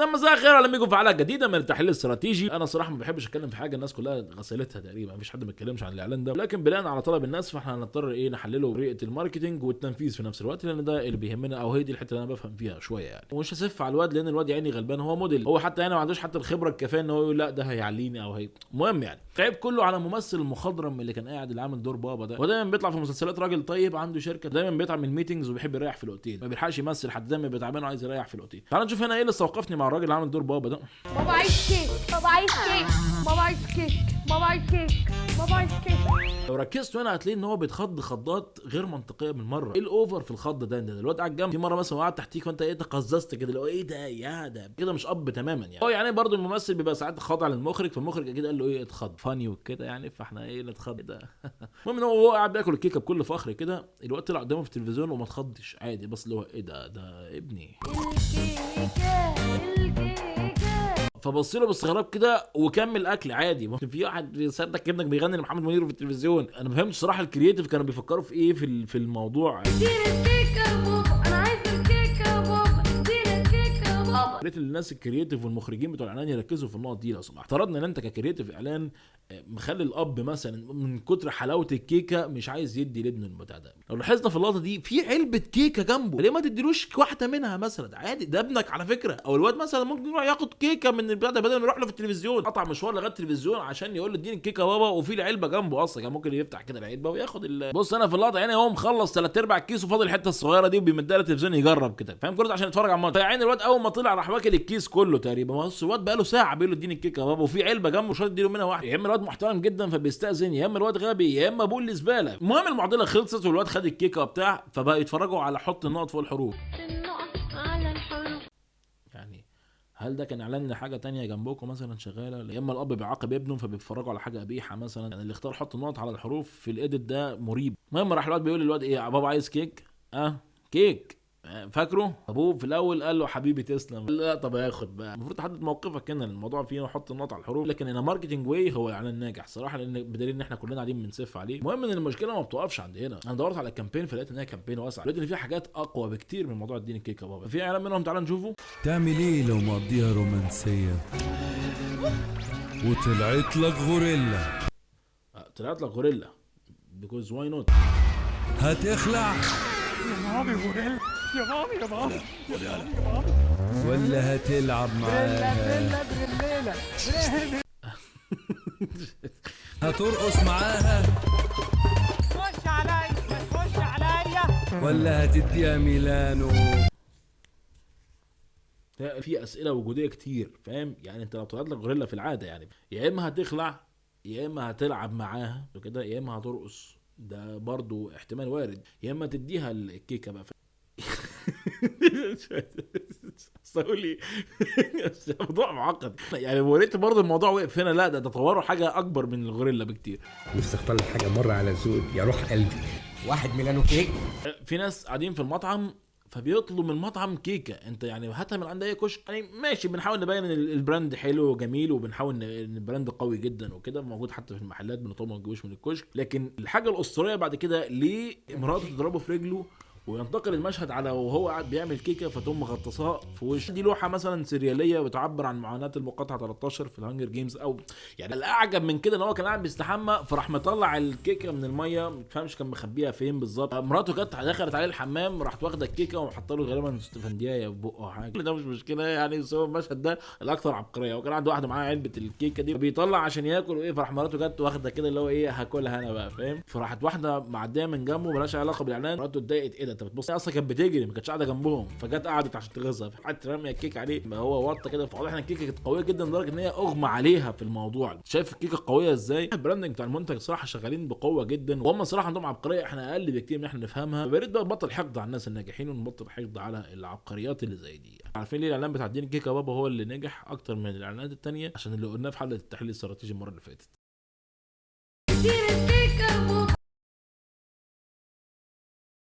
مساء الخير، اهلا بيكم في حلقه جديده من التحليل الاستراتيجي. انا صراحه ما بحبش اتكلم في حاجه الناس كلها غسلتها تقريبا، مفيش حد ما اتكلمش عن الاعلان ده، لكن بناء على طلب الناس فاحنا هنضطر نحلله طريقه الماركتنج والتنفيذ في نفس الوقت، لان ده اللي بيهمنا، او هي دي الحته اللي انا بفهم فيها شويه يعني. ومش هسف على الواد لان الواد يعني غلبان، هو موديل، هو حتى يعني ما عندوش حتى الخبره الكافيه ان هو يقول لا ده هيعليني او هي المهم يعني. تعب كله على ممثل المخضرم اللي كان قاعد اللي عامل دور بابا ده، ودايما بيطلع في مسلسلات، راجل طيب عنده شركه، دايما بيطلع من ميتنجز وبيحب يريح في الاوتيل، ما بيلحقش يمثل، حتى دايما بيتعبان وعايز يريح في الاوتيل. تعال نشوف هنا ايه اللي استوقفني مع الراجل اللي عامل دور بابا ده. بابا عايز كيك، بابا عايز كيك، بابا عايز كيك، بابا عايز كيك، بابا عايز كيك. لو ركزتوا هنا هتلاقي ان هو بيتخض خضات غير منطقيه بالمره. ايه الاوفر في الخض ده؟ الواد قاعد جنب، في مره مثلا قاعد تحتيك وانت تقززت كده، اللي هو ايه ده يا ده كده مش اب تماما يعني. هو يعني برضو الممثل بيبقى ساعات خاضع للمخرج، فالمخرج اكيد قال له اتخض فاني وكده يعني، فاحنا نتخض ده. المهم ان هو قاعد بياكل الكيكه بكل فخر كده، الواد طلع قدامه في التلفزيون وما اتخضش عادي، بس اللي هو ايه ده ابني الكيكه. فبص له باستغراب كده وكمل اكل عادي. ممكن في واحد بيصدق ابنك بيغني لمحمد منير في التلفزيون. انا ما فهمتش صراحه الكرييتيف كانوا بيفكروا في ايه في الموضوع. اديني الكيكه يا بابا، انا عايز الكيكه يا بابا، اديني الكيكه يا بابا. ريت الناس الكرييتيف والمخرجين بتوع الاعلان يركزوا في النقط دي لو سمحت. افترضنا ان انت ككرييتيف اعلان مخلي الاب مثلا من كتر حلاوه الكيكه مش عايز يدي لابنه البتاع ده، لو لاحظنا في اللقطه دي في علبه كيكه جنبه، ليه ما تديلوش واحده منها مثلا عادي؟ ده ابنك على فكره. او الواد مثلا ممكن يروح ياخد كيكه من البتاع ده بدل ما يروح له في التلفزيون، قطع مشوار لغايه التلفزيون عشان يقول له اديني الكيكه يا بابا، وفي العلبه جنبه اصلا كان ممكن يفتح كده العلبه وياخد بص انا في اللقطه يعني هو مخلص 3/4 الكيس وفاضل الحته الصغيره دي وبيمدها للتلفزيون يجرب كده، فاهم؟ كل ده عشان يتفرج على الماتش. فيعني الواد اول ما طلع راح واكل الكيس كله تقريبا. بص الواد بقى له ساعه بيقول له اديني الكيكه يا بابا وفي علبه جنبه مش هتديله منها واحده. يا اما الواد محترم جدا فبيستاذن، يا اما الواد غبي، يا اما بول زباله. المهم المعضله خلصت والواد خد الكيكه وبتاع، فبقى يتفرجوا على حط النقط فوق الحروف. النقط على الحروف. يعني هل ده كان اعلان لحاجه تانية جنبكم مثلا شغاله؟ يا اما الاب بيعاقب ابنه فبيتفرجوا على حاجه قبيحه مثلا. يعني اللي اختار حط النقط على الحروف في الايديت ده مريب. المهم راح الواد بيقول للواد ايه يا بابا عايز كيك؟ كيك فاكره؟ ابوه في الاول قال له حبيبي تسلم، لا طب هاخد بقى. المفروض تحدد موقفك هنا، الموضوع فيه نحط النقط على الحروف، لكن انا ماركتنج واي هو اعلان ناجح صراحه، لان بدليل ان احنا كلنا قاعدين بنسف عليه. المهم ان المشكله ما بتوقفش عند هنا. انا دورت على الكامبين فلقيت ان هي كامبين واسعه، لقيت ان في حاجات اقوى بكتير من موضوع اديني الكيكه يا بابا. في اعلان منهم تعالى نشوفه. تعمل ايه لو مقضيها رومانسية وطلعت لك غوريلا؟ طلعت لك غوريلا بيكوز واي نوت. هتخلع ولا هتلعب معاها؟ هترقص معاها خش عليا ولا هتديها ميلانو؟ في اسئله وجوديه كتير، فاهم؟ يعني انت لو طلعت لك غوريلا في العاده يعني يا اما هتخلع يا اما هتلعب معاها وكده يا اما هترقص، ده برضو احتمال وارد، يا اما تديها الكيكه بقى. سوري الموضوع معقد يعني. وريت برضه الموضوع وقف هنا؟ لا ده تطوروا حاجه اكبر من الغوريلا بكتير. نفسي اختار لك حاجه مره على ذوقك يا روح قلبي. واحد ميلانو كيك. في ناس قاعدين في المطعم فبيطلب من المطعم كيكه، انت يعني هاتها من عند اي كشك يعني ماشي، بنحاول نبين ان البراند حلو وجميل وبنحاول ان البراند قوي جدا وكده، موجود حتى في المحلات بنطلبه ما نجيبوش من الكشك. لكن الحاجه الاسطوريه بعد كده ليه مراته تضربه في رجله وينتقل المشهد على وهو قاعد بيعمل كيكه فتقوم مغطساه في وشه. دي لوحه مثلا سرياليه بتعبر عن معاناه المقاطعه 13 في الهانجر جيمز. او يعني الاعجب من كده ان هو كان قاعد بيستحمى فراح مطلع الكيكه من الميه، ما تفهمش كان مخبيها فين بالظبط. مراته كانت دخلت عليه الحمام راحت واخده الكيكه وحاطه له غالبا استفنديايه في بقه او حاجه. ده مش مشكله يعني، بس هو المشهد ده الاكثر عبقريه. وكان عنده واحده معاه علبه الكيكه دي بيطلع عشان ياكل وايه، فراح مراته جت واخده كده اللي هو ايه هاكلها انا بقى، فاهم؟ فراحت واحده معديه من جنبه مالهاش علاقه بالاعلان، مراته اتضايقت ايه ده انت بتبص، اصلا كانت بتجري ما كانتش قاعده جنبهم، فجت قعدت عشان تغيظها فقعدت راميه الكيك عليه. ما هو وطه كده، فواضح ان الكيكه كانت قويه جدا لدرجه ان هي اغمى عليها في الموضوع. شايف الكيكه قويه ازاي؟ البراندنج بتاع المنتج صراحه شغالين بقوه جدا، وهم صراحه عندهم عبقريه احنا اقل بكتير من احنا نفهمها. يا ريت بقى نبطل حقد على الناس الناجحين ونبطل حقد على العبقريات اللي زي دي. عارفين ليه الاعلان بتاع اديني الكيكه يا بابا هو اللي نجح اكتر من الاعلانات التانية؟ عشان اللي قلناه في حلقه التحليل الاستراتيجي المره اللي فاتت.